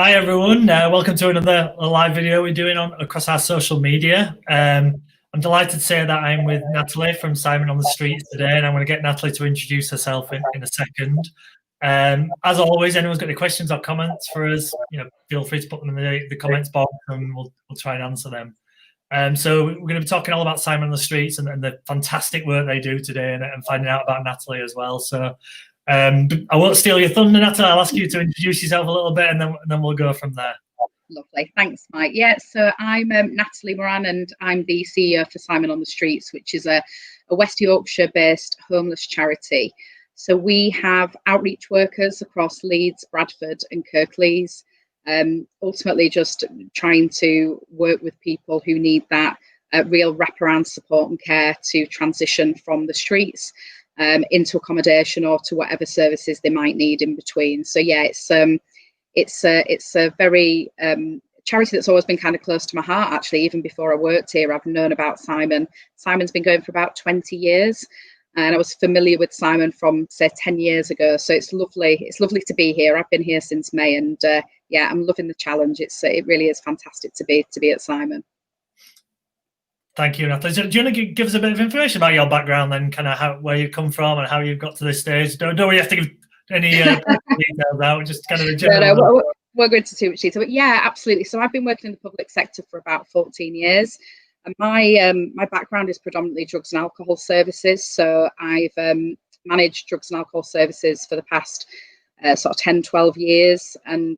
Hi everyone, welcome to another live video we're doing across our social media. I'm delighted to say that I'm with Natalie from Simon on the Streets today, and I'm going to get Natalie to introduce herself in a second. As always, anyone's got any questions or comments for us, feel free to put them in the comments box and we'll try and answer them. So we're going to be talking all about Simon on the Streets and the fantastic work they do today, and finding out about Natalie as well. So I won't steal your thunder, Natalie. I'll ask you to introduce yourself a little bit, and then we'll go from there. Lovely, thanks, Mike. Yeah, so I'm Natalie Moran, and I'm the CEO for Simon on the Streets, which is a West Yorkshire-based homeless charity. So we have outreach workers across Leeds, Bradford, and Kirklees. Ultimately, just trying to work with people who need that real wraparound support and care to transition from the streets into accommodation or to whatever services they might need in between. So yeah, it's a very charity that's always been kind of close to my heart. Actually, even before I worked here, I've known about Simon. Simon's been going for about 20 years, and I was familiar with Simon from say 10 years ago. So it's lovely. It's lovely to be here. I've been here since May, and yeah, I'm loving the challenge. It really is fantastic to be at Simon. Thank you, Natalie. So do you want to give us a bit of information about your background, then, kind of where you've come from and how you've got to this stage? Don't worry, you have to give any details out. Just kind of a general. No, we're going to too much detail, but yeah, absolutely. So I've been working in the public sector for about 14 years, and my background is predominantly drugs and alcohol services. So I've managed drugs and alcohol services for the past sort of 10, 12 years, and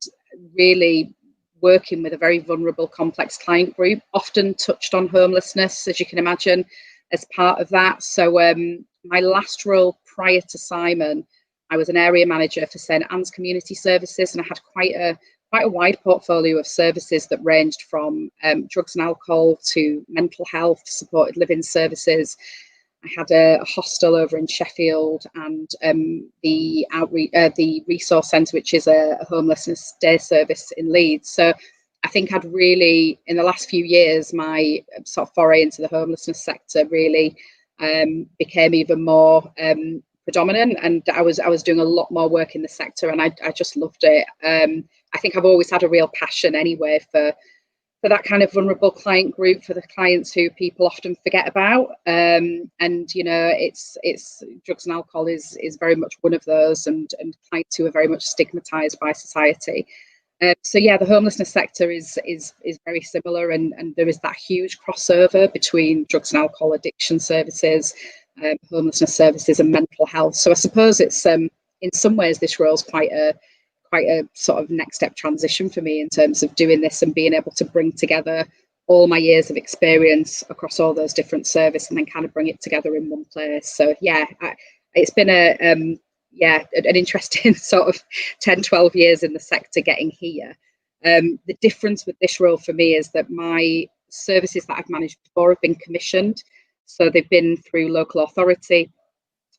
really working with a very vulnerable, complex client group, often touched on homelessness, as you can imagine, as part of that. So my last role prior to Simon, I was an area manager for St Anne's Community Services, and I had quite a wide portfolio of services that ranged from drugs and alcohol to mental health, supported living services. I had a hostel over in Sheffield, and the resource centre, which is a homelessness day service in Leeds. So I think I'd really, in the last few years, my sort of foray into the homelessness sector really became even more predominant, and I was doing a lot more work in the sector, and I just loved it. I think I've always had a real passion anyway for that kind of vulnerable client group, for the clients who people often forget about, and it's drugs and alcohol is very much one of those, and clients who are very much stigmatized by society. So yeah, the homelessness sector is very similar, and there is that huge crossover between drugs and alcohol addiction services, homelessness services, and mental health. So I suppose it's in some ways this role is quite a sort of next step transition for me in terms of doing this and being able to bring together all my years of experience across all those different services and then kind of bring it together in one place. So yeah, it's been an interesting sort of 10, 12 years in the sector getting here. The difference with this role for me is that my services that I've managed before have been commissioned. So they've been through local authority,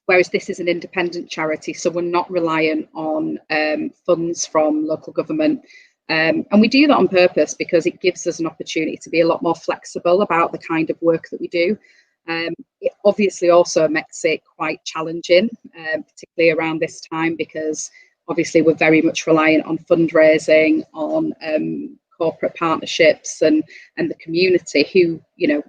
whereas this is an independent charity, so we're not reliant on funds from local government. And we do that on purpose because it gives us an opportunity to be a lot more flexible about the kind of work that we do. It obviously also makes it quite challenging, particularly around this time, because obviously we're very much reliant on fundraising, on corporate partnerships and the community, who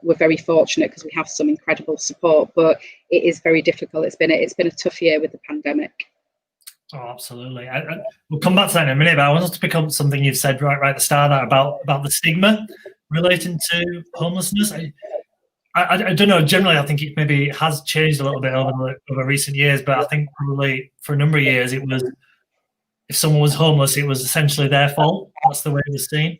we're very fortunate because we have some incredible support, but it is very difficult. It's been a tough year with the pandemic. Oh, absolutely. We'll come back to that in a minute, but I wanted to pick up something you've said right at the start about the stigma relating to homelessness. I don't know, generally I think it maybe has changed a little bit over recent years, but I think probably for a number of years it was, if someone was homeless, it was essentially their fault. That's the way it was seen.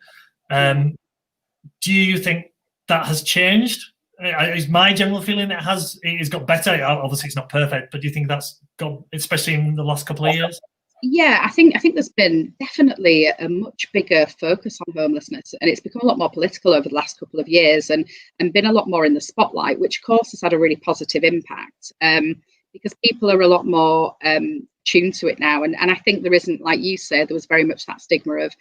Do you think that has changed? Is my general feeling it has got better? Obviously, it's not perfect, but do you think that's got, especially in the last couple of years? Yeah, I think there's been definitely a much bigger focus on homelessness, and it's become a lot more political over the last couple of years, and been a lot more in the spotlight, which of course has had a really positive impact, because people are a lot more tuned to it now, and I think there isn't, like you said, there was very much that stigma of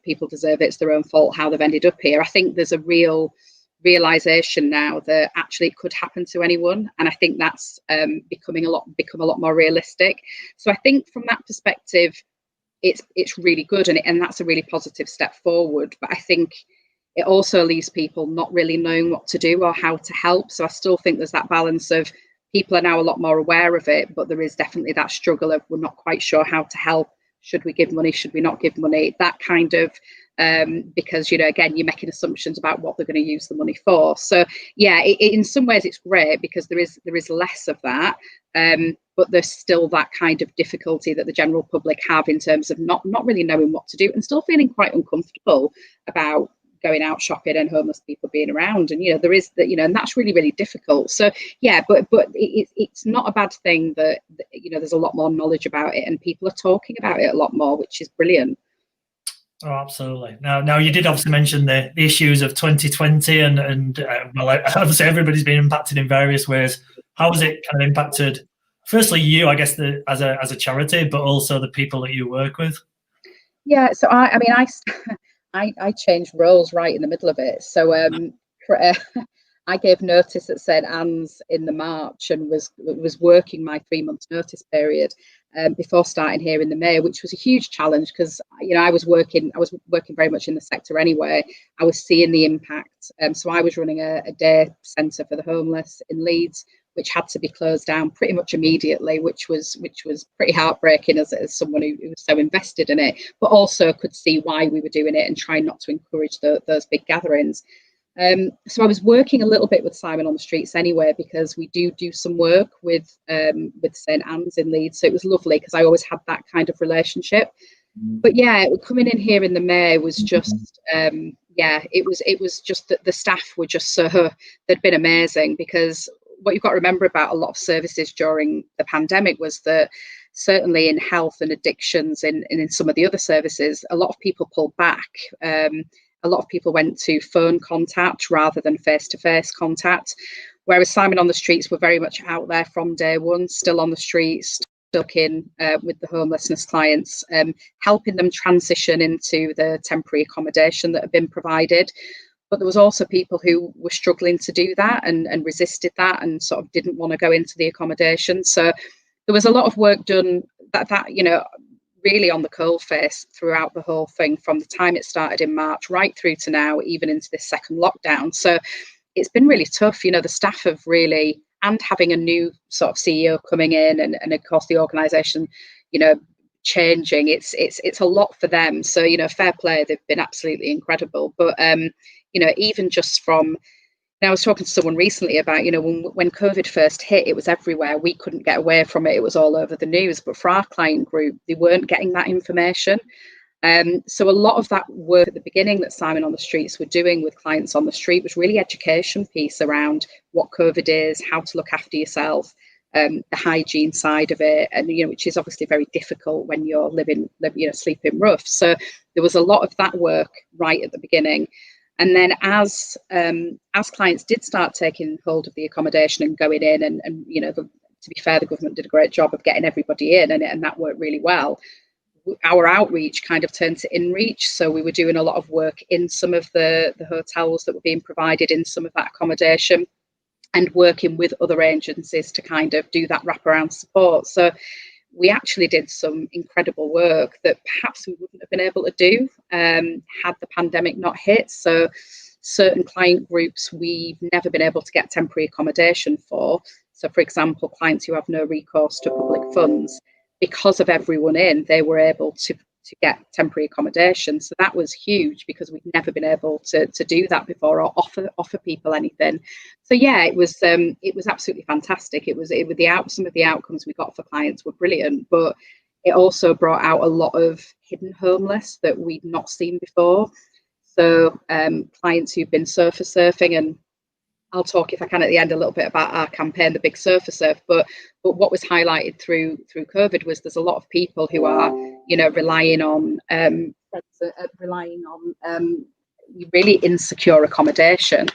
people deserve it, it's their own fault how they've ended up here. I think there's a real realization now that actually it could happen to anyone, and I think that's become a lot more realistic. So I think from that perspective, it's really good, and that's a really positive step forward. But I think it also leaves people not really knowing what to do or how to help. So I still think there's that balance of people are now a lot more aware of it, but there is definitely that struggle of we're not quite sure how to help. Should we give money? Should we not give money? That kind of, because, again, you're making assumptions about what they're going to use the money for. So yeah, in some ways it's great because there is less of that, but there's still that kind of difficulty that the general public have in terms of not really knowing what to do and still feeling quite uncomfortable about going out shopping and homeless people being around. And there is that, and that's really, really difficult. So yeah, but it's not a bad thing that there's a lot more knowledge about it and people are talking about it a lot more, which is brilliant. Oh, absolutely. Now you did obviously mention the issues of 2020 and well, obviously everybody's been impacted in various ways. How has it kind of impacted, firstly you, I guess, as a charity, but also the people that you work with? Yeah, so I mean, I changed roles right in the middle of it. So I gave notice at St Anne's in the March and was working my 3 months notice period before starting here in the May, which was a huge challenge because I was working very much in the sector anyway. I was seeing the impact. So I was running a day centre for the homeless in Leeds, which had to be closed down pretty much immediately, which was pretty heartbreaking as someone who was so invested in it, but also could see why we were doing it and trying not to encourage those big gatherings. So I was working a little bit with Simon on the Streets anyway, because we do some work with St Anne's in Leeds. So it was lovely because I always had that kind of relationship. But yeah, coming in here in the May was just it was just that the staff were just they'd been amazing, because what you've got to remember about a lot of services during the pandemic was that certainly in health and addictions and in some of the other services, a lot of people pulled back. A lot of people went to phone contact rather than face-to-face contact, whereas Simon on the Streets were very much out there from day one, still on the streets, stuck in with the homelessness clients, helping them transition into the temporary accommodation that had been provided. But there was also people who were struggling to do that and resisted that and sort of didn't want to go into the accommodation. So there was a lot of work done that really on the coalface throughout the whole thing, from the time it started in March right through to now, even into this second lockdown. So it's been really tough. The staff have really, and having a new sort of CEO coming in and of course the organisation, changing, it's a lot for them. So, fair play, they've been absolutely incredible. But, even just from, now I was talking to someone recently about, when COVID first hit, it was everywhere. We couldn't get away from it. It was all over the news. But for our client group, they weren't getting that information. So a lot of that work at the beginning that Simon on the Streets were doing with clients on the street was really education piece around what COVID is, how to look after yourself, the hygiene side of it, and which is obviously very difficult when you're sleeping rough. So there was a lot of that work right at the beginning. And then as clients did start taking hold of the accommodation and going in, and to be fair, the government did a great job of getting everybody in, and that worked really well. Our outreach kind of turned to inreach. So we were doing a lot of work in some of the hotels that were being provided in some of that accommodation, and working with other agencies to kind of do that wraparound support. So we actually did some incredible work that perhaps we wouldn't have been able to do had the pandemic not hit. So certain client groups we've never been able to get temporary accommodation for. So for example, clients who have no recourse to public funds, because of everyone in, they were able to get temporary accommodation. So that was huge, because we'd never been able to do that before, or offer people anything. So yeah, it was absolutely fantastic. Some of the outcomes we got for clients were brilliant, but it also brought out a lot of hidden homeless that we'd not seen before. So clients who've been surfing, and I'll talk if I can at the end a little bit about our campaign, the Big Surfer Surf. But what was highlighted through COVID was there's a lot of people who are, relying on really insecure accommodation,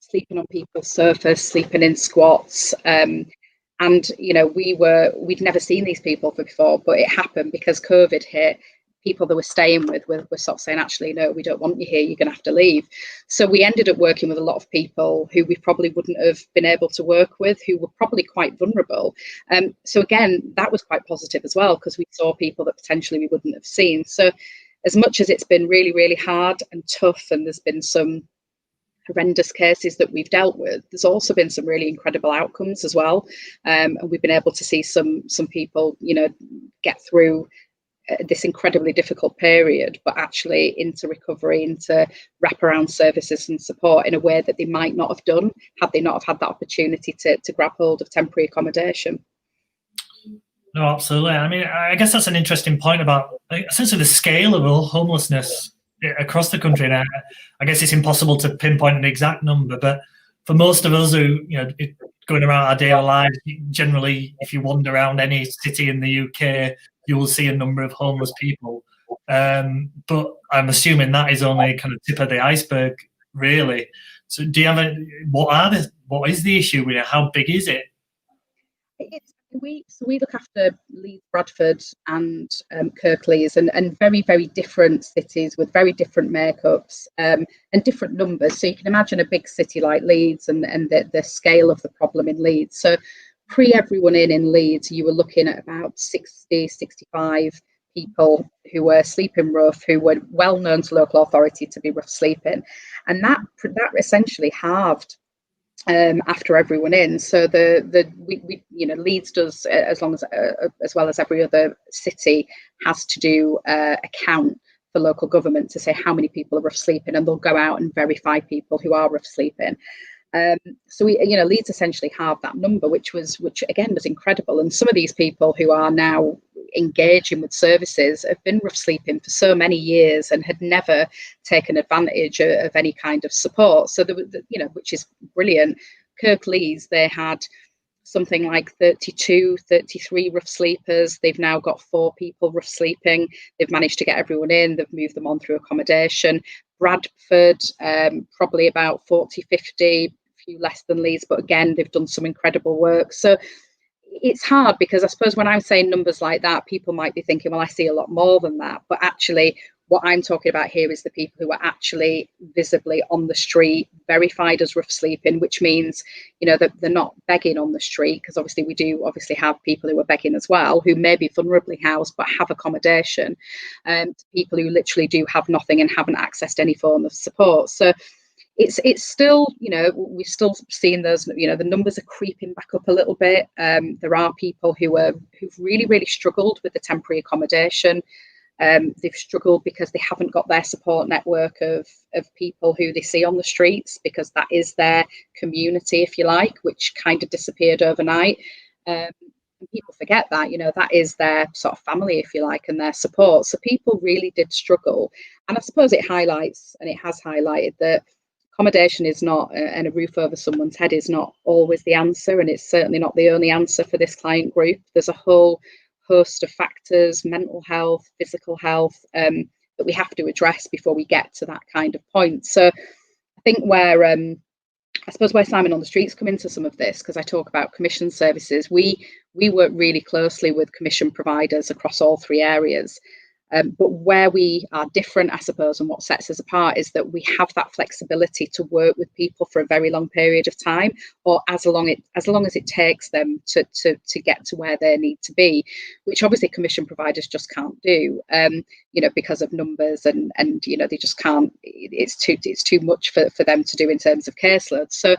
sleeping on people's sofas, sleeping in squats. And we'd never seen these people before, but it happened because COVID hit. people that we're staying with were sort of saying, actually, no, we don't want you here, you're going to have to leave. So we ended up working with a lot of people who we probably wouldn't have been able to work with, who were probably quite vulnerable. So again, that was quite positive as well, because we saw people that potentially we wouldn't have seen. So as much as it's been really, really hard and tough, and there's been some horrendous cases that we've dealt with, there's also been some really incredible outcomes as well. And we've been able to see some people, you know, get through this incredibly difficult period, but actually into recovery, into wraparound services and support in a way that they might not have done had they not have had that opportunity to grab hold of temporary accommodation. No, absolutely. I mean, I guess that's an interesting point about essentially the scale of homelessness across the country. And I guess it's impossible to pinpoint an exact number, but for most of us who, you know, going around our daily lives, generally, if you wander around any city in the UK, you will see a number of homeless people. But I'm assuming that is only kind of tip of the iceberg, really. So do you have what is the issue with it? How big is it? We look after Leeds, Bradford and Kirklees, and very, very different cities with very different makeups and different numbers. So you can imagine a big city like Leeds and the scale of the problem in Leeds. So everyone in Leeds, you were looking at about 60, 65 people who were sleeping rough, who were well known to local authority to be rough sleeping. And that essentially halved after everyone in. So we you know, Leeds does as well as every other city has to do a count for local government to say how many people are rough sleeping, and they'll go out and verify people who are rough sleeping. So we, you know, Leeds essentially halved that number, which again was incredible. And some of these people who are now engaging with services have been rough sleeping for so many years and had never taken advantage of any kind of support. So there was, you know, which is brilliant. Kirklees, they had something like 32, 33 rough sleepers. They've now got 4 people rough sleeping. They've managed to get everyone in. They've moved them on through accommodation. Bradford, probably about 40, 50, few less than Leeds, but again, they've done some incredible work. So it's hard, because I suppose when I'm saying numbers like that, people might be thinking, well, I see a lot more than that. But actually, what I'm talking about here is the people who are actually visibly on the street, verified as rough sleeping, which means, you know, that they're not begging on the street, because obviously we do have people who are begging as well, who may be vulnerably housed but have accommodation, to people who literally do have nothing and haven't accessed any form of support. So it's still, you know, we're still seeing those, you know, the numbers are creeping back up a little bit. There are people who've really, really struggled with the temporary accommodation. They've struggled because they haven't got their support network of people who they see on the streets, because that is their community, if you like, which kind of disappeared overnight. And people forget that, you know, that is their sort of family, if you like, and their support. So people really did struggle. And I suppose it highlights, and it has highlighted, that accommodation is not, and a roof over someone's head is not always the answer, and it's certainly not the only answer for this client group. There's a whole host of factors, mental health, physical health, that we have to address before we get to that kind of point. So I think where I suppose where Simon on the Streets come into some of this, because I talk about commission services, we work really closely with commission providers across all 3 areas. But where we are different, I suppose, and what sets us apart is that we have that flexibility to work with people for a very long period of time, or as long as it takes them to get to where they need to be, which obviously commission providers just can't do, you know, because of numbers and you know, they just can't. It's too much for them to do in terms of caseloads. So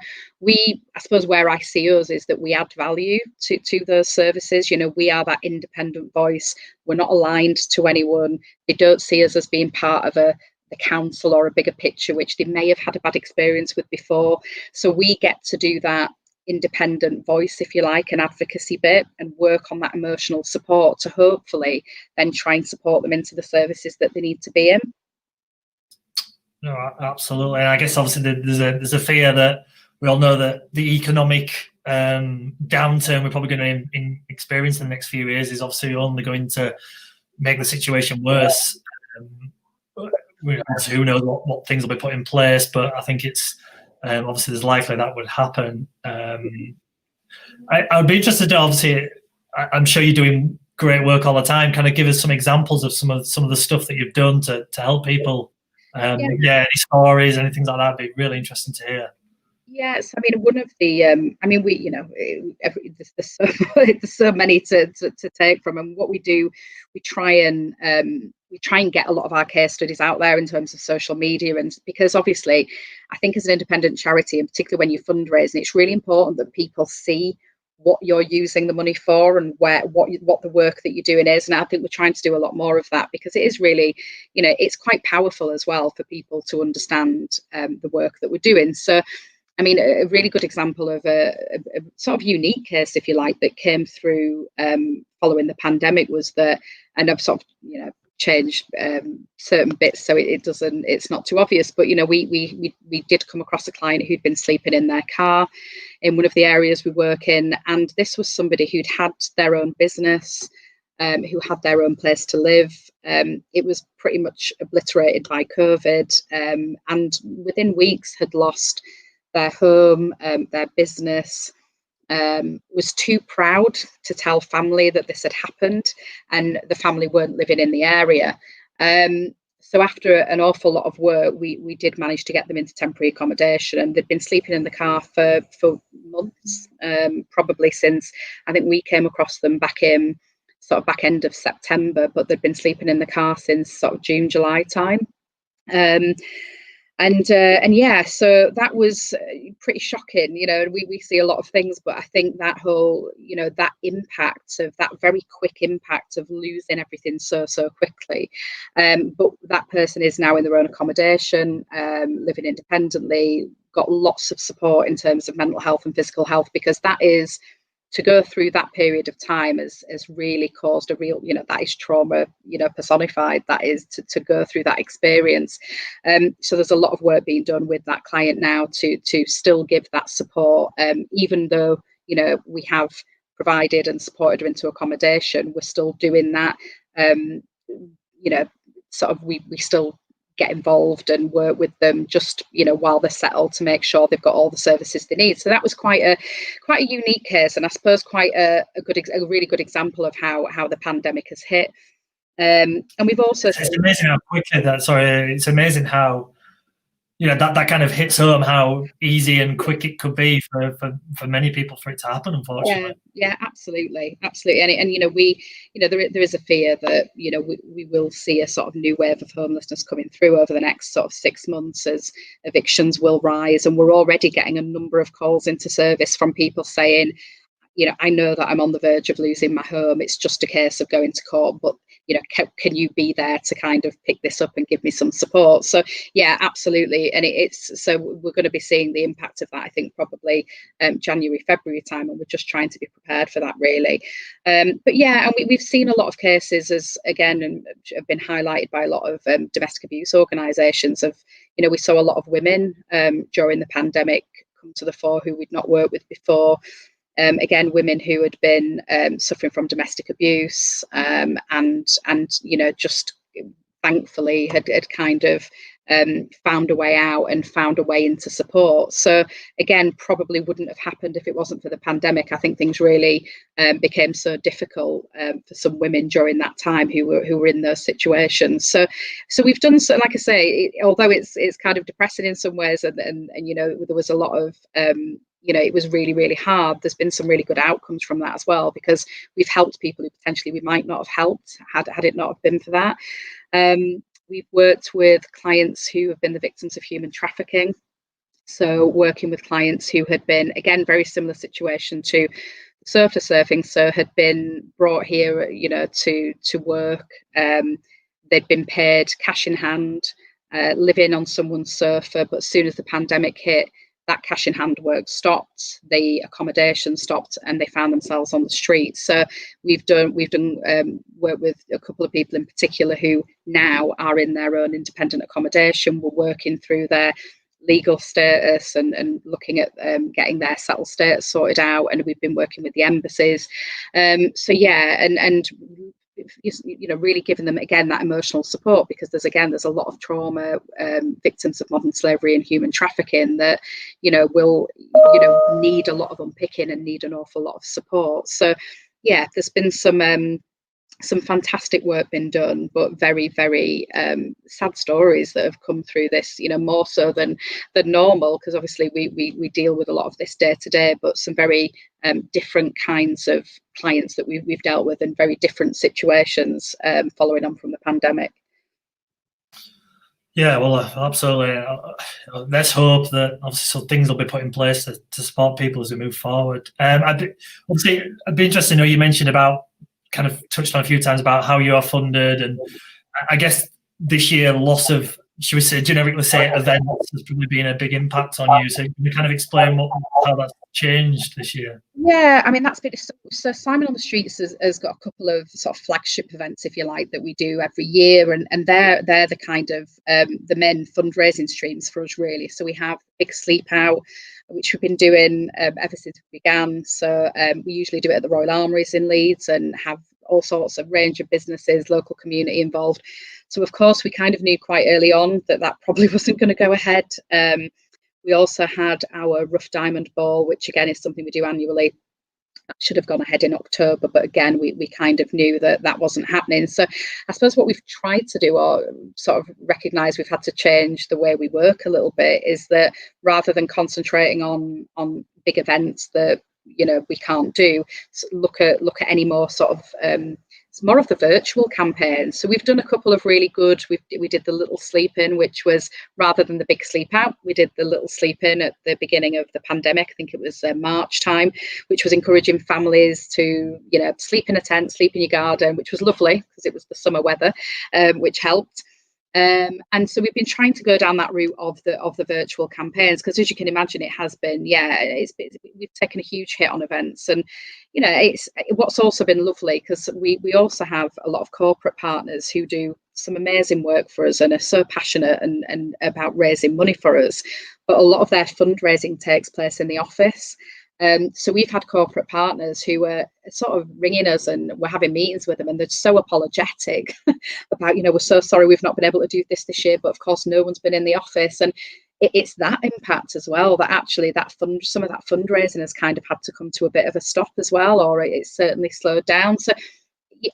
I suppose where I see us is that we add value to those services. You know, we are that independent voice. We're not aligned to anyone. They don't see us as being part of the council or a bigger picture, which they may have had a bad experience with before. So we get to do that independent voice, if you like, an advocacy bit, and work on that emotional support to hopefully then try and support them into the services that they need to be in. No, absolutely. And I guess obviously there's a fear that we all know that the economic downturn we're probably going to experience in the next few years is obviously only going to make the situation worse. Who knows what things will be put in place, but I think it's obviously there's likely that would happen. I would be interested to, obviously, I'm sure you're doing great work all the time. Kind of give us some examples of some of the stuff that you've done to help people. Any stories, anything like that would be really interesting to hear. Yes, I mean, one of the, I mean, we, there's so many to take from, and what we do, we try and get a lot of our case studies out there in terms of social media, and because obviously, I think as an independent charity, and particularly when you're fundraising, it's really important that people see what you're using the money for and what the work that you're doing is. And I think we're trying to do a lot more of that, because it is really, it's quite powerful as well for people to understand the work that we're doing. So, I mean, a really good example of a sort of unique case, if you like, that came through following the pandemic was that, and I've sort of, changed certain bits so it's not too obvious, but we did come across a client who'd been sleeping in their car in one of the areas we work in, and this was somebody who'd had their own business, who had their own place to live. It was pretty much obliterated by COVID, and within weeks had lost their home, their business, was too proud to tell family that this had happened, and the family weren't living in the area. So after an awful lot of work, we did manage to get them into temporary accommodation, and they'd been sleeping in the car for months, probably since, I think we came across them back in sort of back end of September, but they'd been sleeping in the car since sort of June, July time. And yeah, so that was pretty shocking. We see a lot of things, but I think that whole, that impact of that very quick impact of losing everything so quickly. But that person is now in their own accommodation, living independently, got lots of support in terms of mental health and physical health, because that is, to go through that period of time has really caused a real, that is trauma, personified. That is to go through that experience. So there's a lot of work being done with that client now to still give that support, even though, we have provided and supported her into accommodation. We're still doing that. Sort of we still get involved and work with them just while they're settled, to make sure they've got all the services they need. So that was quite a unique case, and I suppose quite a really good example of how the pandemic has hit. And we've also it's amazing how quickly it's amazing how that kind of hits home, how easy and quick it could be for many people for it to happen, unfortunately. Yeah, absolutely. And we, there is a fear that we will see a sort of new wave of homelessness coming through over the next sort of 6 months, as evictions will rise, and we're already getting a number of calls into service from people saying, I know that I'm on the verge of losing my home. It's just a case of going to court, but can you be there to kind of pick this up and give me some support? So yeah, absolutely. And so we're going to be seeing the impact of that, I think, probably January, February time, and we're just trying to be prepared for that, really. But yeah, and we've seen a lot of cases, as again, and have been highlighted by a lot of domestic abuse organisations. Of we saw a lot of women during the pandemic come to the fore who we'd not worked with before. Again, women who had been suffering from domestic abuse, and just thankfully had kind of found a way out and found a way into support. So again, probably wouldn't have happened if it wasn't for the pandemic. I think things really became so difficult for some women during that time who were in those situations. So we've done so, like I say, although it's kind of depressing in some ways, and there was a lot of it was really, really hard. There's been some really good outcomes from that as well, because we've helped people who potentially we might not have helped had it not have been for that. We've worked with clients who have been the victims of human trafficking. So working with clients who had been, again, very similar situation to surfer surfing. So had been brought here, to work. They'd been paid cash in hand, living on someone's surfer. But as soon as the pandemic hit, that cash in hand work stopped, the accommodation stopped, and they found themselves on the street. So we've done work with a couple of people in particular who now are in their own independent accommodation. We're working through their legal status and looking at getting their settled status sorted out, and we've been working with the embassies. So yeah, and really giving them again that emotional support, because there's a lot of trauma, victims of modern slavery and human trafficking that will need a lot of unpicking and need an awful lot of support. So yeah, there's been some some fantastic work been done, but very, very sad stories that have come through this, you know, more so than normal, because obviously we deal with a lot of this day to day, but some very different kinds of clients that we've dealt with in very different situations following on from the pandemic. Yeah, well, absolutely. Let's hope that obviously some things will be put in place to support people as we move forward. I'd be interested to know, you mentioned about, kind of touched on a few times about how you are funded, and I guess this year loss of, should we say, generically say, events has probably been a big impact on you. So can you kind of explain how that's changed this year? Yeah, I mean, that's been so Simon on the Streets has got a couple of sort of flagship events, if you like, that we do every year, and they're the kind of the main fundraising streams for us, really. So we have Big Sleep Out, which we've been doing ever since we began. So we usually do it at the Royal Armouries in Leeds and have all sorts of range of businesses, local community involved. So of course we kind of knew quite early on that probably wasn't going to go ahead. We also had our Rough Diamond Ball, which again is something we do annually. That should have gone ahead in October, but again, we kind of knew that wasn't happening. So I suppose what we've tried to do, or sort of recognise we've had to change the way we work a little bit, is that rather than concentrating on big events that, you know, we can't do, look at any more sort of it's more of the virtual campaigns. So we've done a couple of really good. We did the Little Sleep In, which was, rather than the Big Sleep Out, we did the Little Sleep In at the beginning of the pandemic. I think it was March time, which was encouraging families to, you know, sleep in a tent, sleep in your garden, which was lovely because it was the summer weather, which helped. And so we've been trying to go down that route of the virtual campaigns, because as you can imagine, it has been, we've taken a huge hit on events. And you know, it's what's also been lovely, because we also have a lot of corporate partners who do some amazing work for us and are so passionate and about raising money for us, but a lot of their fundraising takes place in the office. So we've had corporate partners who are sort of ringing us, and we're having meetings with them, and they're so apologetic about, you know, we're so sorry we've not been able to do this year, but of course no one's been in the office. And it's that impact as well, that actually some of that fundraising has kind of had to come to a bit of a stop as well, or it's certainly slowed down. So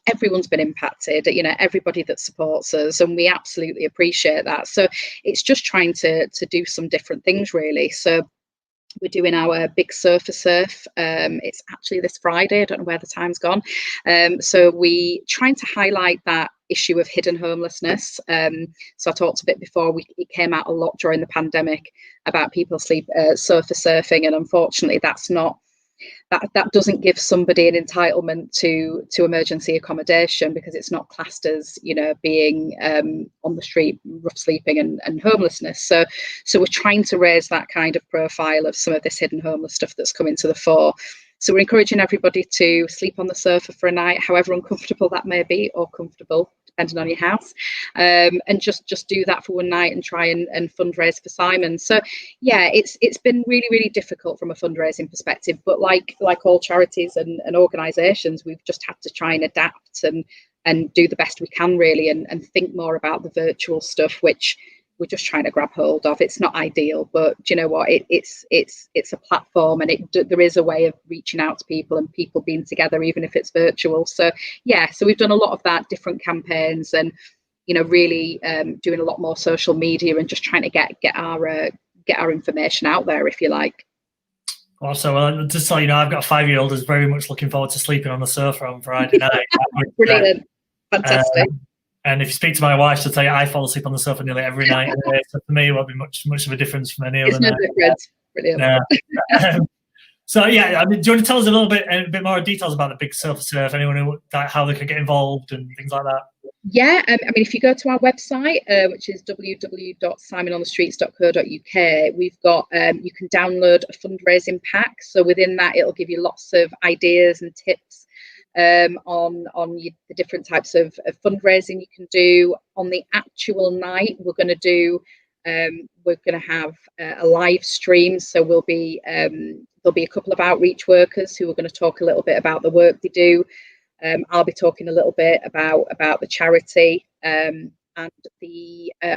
everyone's been impacted, you know, everybody that supports us, and we absolutely appreciate that. So it's just trying to do some different things, really. So we're doing our big surfer surf. It's actually this Friday. I don't know where the time's gone. So we trying to highlight that issue of hidden homelessness. So I talked a bit before, it came out a lot during the pandemic about people surfer surfing, and unfortunately that doesn't give somebody an entitlement to emergency accommodation, because it's not classed as, you know, being on the street, rough sleeping and homelessness. So we're trying to raise that kind of profile of some of this hidden homeless stuff that's coming to the fore. So we're encouraging everybody to sleep on the sofa for a night, however uncomfortable that may be, or comfortable, depending on your house, and just do that for one night and try and fundraise for Simon. So yeah, it's been really, really difficult from a fundraising perspective, but like all charities and organisations, we've just had to try and adapt and do the best we can, really, and think more about the virtual stuff, which we're just trying to grab hold of. It's not ideal, but do you know what? It's a platform, and there is a way of reaching out to people and people being together, even if it's virtual. So yeah, so we've done a lot of that, different campaigns, and you know, really doing a lot more social media and just trying to get our information out there, if you like. Also, just so you know, I've got a 5-year-old who's very much looking forward to sleeping on the sofa on Friday night. Brilliant, fantastic. And if you speak to my wife, she'll tell you I fall asleep on the sofa nearly every night. So for me, it won't be much of a difference from any other night. Difference. Brilliant. So yeah, I mean, do you want to tell us a bit more details about the big surfer surf? Anyone how they can get involved and things like that? Yeah, I mean, if you go to our website, which is www.simononthestreets.co.uk, we've got you can download a fundraising pack. So within that, it'll give you lots of ideas and tips on the different types of fundraising you can do. On the actual night, we're going to have a live stream. So there'll be a couple of outreach workers who are going to talk a little bit about the work they do. I'll be talking a little bit about the charity, and and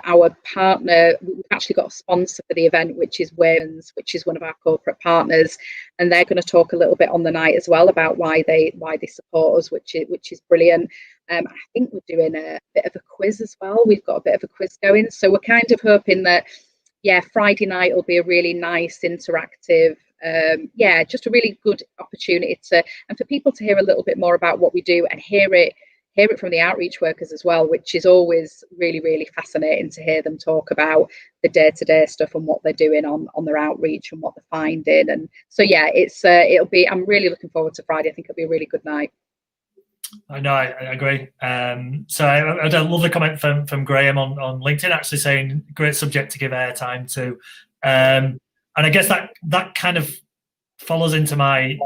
our partner, we've actually got a sponsor for the event, which is Wayman's, which is one of our corporate partners, and they're going to talk a little bit on the night as well about why they support us, which is brilliant. I think we're doing a bit of a quiz as well. We've got a bit of a quiz going, so we're kind of hoping that, yeah, Friday night will be a really nice, interactive, just a really good opportunity and for people to hear a little bit more about what we do and hear it from the outreach workers as well, which is always really, really fascinating to hear them talk about the day-to-day stuff and what they're doing on their outreach and what they're finding. And so, yeah, I'm really looking forward to Friday. I think it'll be a really good night. I know, I agree. So I love the comment from Graham on LinkedIn, actually saying great subject to give airtime to. And I guess that kind of follows into my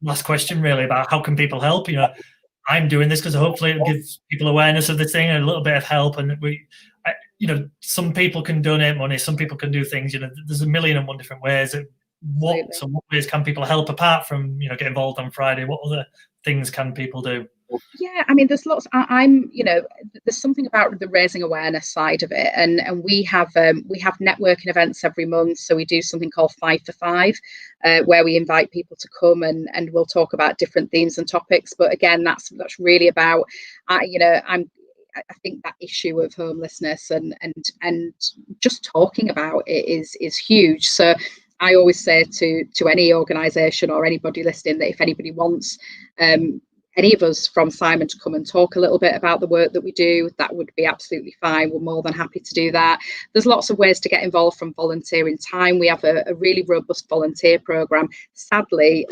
last question, really, about how can people help. I'm doing this because hopefully it gives people awareness of this thing and a little bit of help. And some people can donate money, some people can do things. There's a million and one different ways. What ways can people help apart from get involved on Friday? What other things can people do? Yeah, I mean, there's lots. There's something about the raising awareness side of it, and we have networking events every month. So we do something called 5 for 5, where we invite people to come and we'll talk about different themes and topics. But again, that's really about, I think that issue of homelessness and just talking about it is huge. So I always say to any organisation or anybody listening that if anybody wants any of us from Simon to come and talk a little bit about the work that we do, that would be absolutely fine. We're more than happy to do that. There's lots of ways to get involved from volunteering time. We have a really robust volunteer programme. Sadly,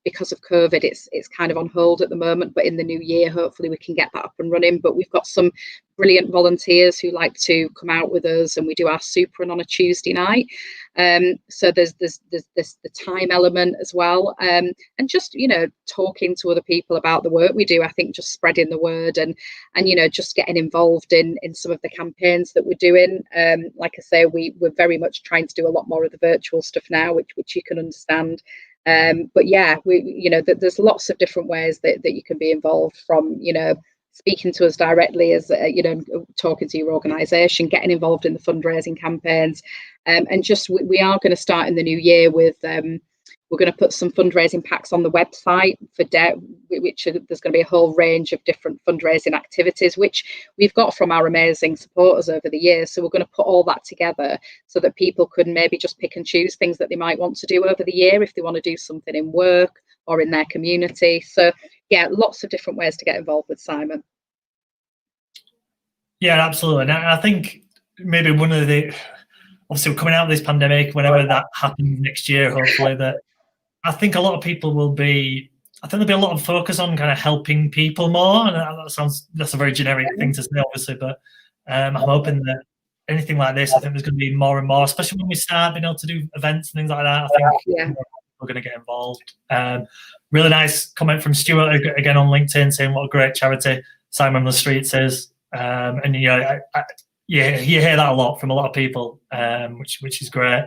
because of COVID, it's kind of on hold at the moment, but in the new year, hopefully we can get that up and running. But we've got some brilliant volunteers who like to come out with us, and we do our super run on a Tuesday night. So there's the time element as well, and just talking to other people about the work we do. I think just spreading the word and just getting involved in some of the campaigns that we're doing. Like I say, we're very much trying to do a lot more of the virtual stuff now, which you can understand. But yeah, there's lots of different ways that you can be involved, from speaking to us directly as talking to your organisation, getting involved in the fundraising campaigns, and just we are going to start in the new year with we're going to put some fundraising packs on the website for which there's going to be a whole range of different fundraising activities which we've got from our amazing supporters over the years. So we're going to put all that together so that people could maybe just pick and choose things that they might want to do over the year if they want to do something in work or in their community. So yeah, lots of different ways to get involved with Simon. Yeah, absolutely. And I think maybe obviously we're coming out of this pandemic, whenever that happens next year, hopefully, that I think a lot of people there'll be a lot of focus on kind of helping people more. And that's a very generic thing to say, obviously, but I'm hoping that anything like this, I think there's going to be more and more, especially when we start being able to do events and things like that. I think we're going to get involved. Really nice comment from Stuart again on LinkedIn saying what a great charity Simon on the Streets is. And you hear that a lot from a lot of people, which is great.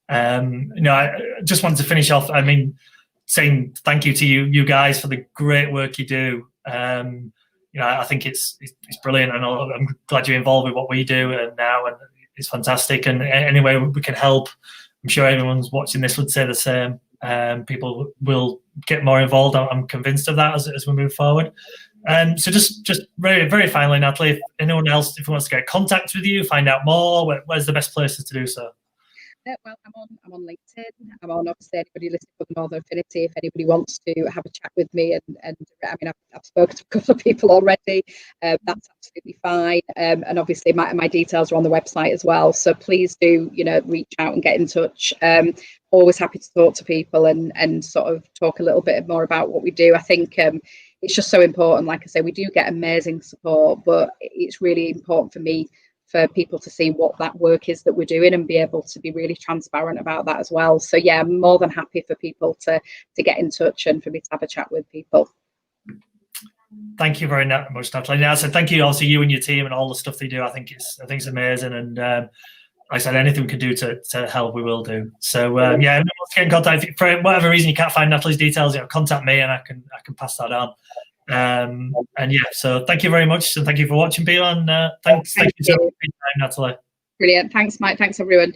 I just wanted to finish off, saying thank you to you guys for the great work you do. I think it's brilliant, and I'm glad you're involved with what we do now, and it's fantastic. And any way we can help, I'm sure everyone's watching this would say the same. People will get more involved. I'm convinced of that as we move forward. So just very, very finally, Natalie, if anyone else, if wants to get in contact with you, find out more, where's the best places to do so? Well, I'm on LinkedIn. I'm on, obviously, anybody listening from Northern Affinity. If anybody wants to have a chat with me, and I've spoken to a couple of people already. That's absolutely fine. And obviously, my details are on the website as well. So please do, reach out and get in touch. Always happy to talk to people and sort of talk a little bit more about what we do. I think it's just so important. Like I say, we do get amazing support, but it's really important for people to see what that work is that we're doing and be able to be really transparent about that as well. So yeah, I'm more than happy for people to get in touch and for me to have a chat with people. Thank you very much, Natalie. Yeah, so thank you also, you and your team and all the stuff they do. I think it's amazing, and like I said, anything we can do to help, we will do. So let's get in contact. If for whatever reason you can't find Natalie's details, contact me and I can pass that on. And yeah, so thank you very much, and thank you for watching, people, and thank you so much for your time, Natalie. Brilliant. Thanks, Mike. Thanks, everyone.